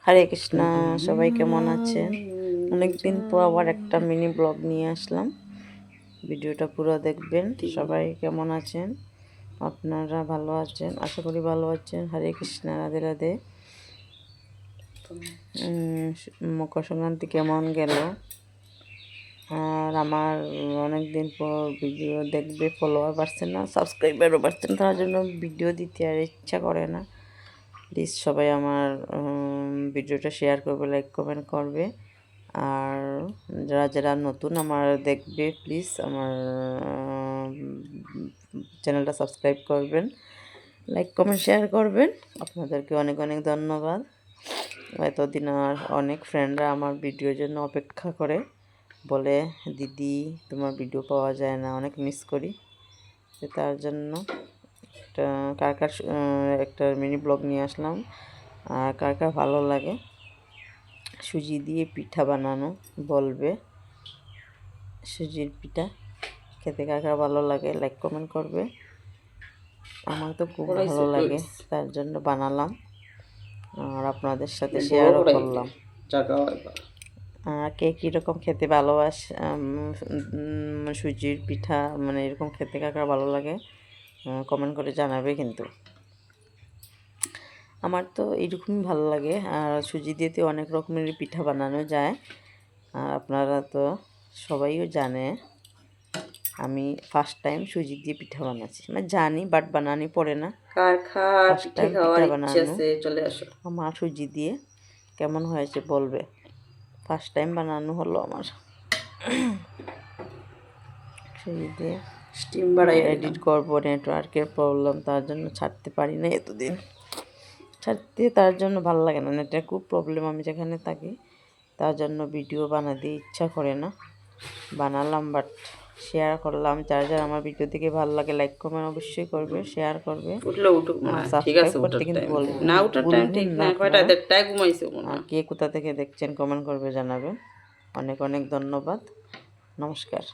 হরে কৃষ্ণ, সবাই কেমন আছেন? অনেকদিন পর আবার একটা মিনি ব্লগ নিয়ে আসলাম, ভিডিওটা পুরো দেখবেন। সবাই কেমন আছেন? আপনারা ভালো আছেন? আশা করি ভালো আছেন। হরে কৃষ্ণ, রাধে রাধে। মকর সংক্রান্তি কেমন গেল? আর আমার অনেক দিন পর ভিডিও দেখবে, ফলোয়ার বাড়ছে না, সাবস্ক্রাইবারও বাড়ছে না, তার জন্য ভিডিও দিতে আর ইচ্ছা করে না। প্লিজ সবাই আমার ভিডিওটা শেয়ার করবে, লাইক কমেন্ট করবে। আর যারা যারা নতুন আমার দেখবে, প্লিজ আমার চ্যানেলটা সাবস্ক্রাইব করবেন, লাইক কমেন্ট শেয়ার করবেন। আপনাদেরকে অনেক অনেক ধন্যবাদ। এতদিন আর অনেক ফ্রেন্ডরা আমার ভিডিওর জন্য অপেক্ষা করে, বলে দিদি তোমার ভিডিও পাওয়া যায় না, অনেক মিস করি। তার জন্য একটা মিনি ব্লগ নিয়ে আসলাম। আর কার কার ভালো লাগে সুজি দিয়ে পিঠা বানানো বলবে। সুজির পিঠা খেতে কার কার ভালো লাগে লাইক কমেন্ট করবে। আমার তো খুব ভালো লাগে, তার জন্য বানালাম আর আপনাদের সাথে শেয়ারও করলাম। কে কীরকম খেতে ভালোবাসে সুজির পিঠা, মানে এরকম খেতে কার কার ভালো লাগে কমেন্ট করে জানাবে। কিন্তু আমার তো এইরকমই ভালো লাগে। আর সুজি দিয়ে তো অনেক রকমের পিঠা বানানো যায়। আর আপনারা তো সবাইও জানে আমি ফার্স্ট টাইম সুজি দিয়ে পিঠা বানাচ্ছি, মানে জানি বাট বানানি পড়ে না। ফার্স্ট টাইম পিঠা বানানো আমার সুজি দিয়ে, কেমন হয়েছে বলবে। ফার্স্ট টাইম বানানো হলো আমার সুজি দিয়ে। স্টিম বাড়াই এডিট করবো, নেটওয়ার্কের প্রবলেম, তার জন্য ছাড়তে পারি না এতদিন। তার জন্য ভালো লাগে না, নেটের খুব প্রবলেম আমি যেখানে থাকি, তার জন্য ভিডিও বানাতে ইচ্ছা করে না। বানালাম বাট শেয়ার করলাম। যার যার আমার ভিডিও দেখে ভালো লাগে লাইক কমেন্ট অবশ্যই করবে, শেয়ার করবে, সাবস্ক্রাইব করতে কিন্তু বলবেন না। আর কে কোথা থেকে দেখছেন কমেন্ট করবে জানাবেন। অনেক অনেক ধন্যবাদ, নমস্কার।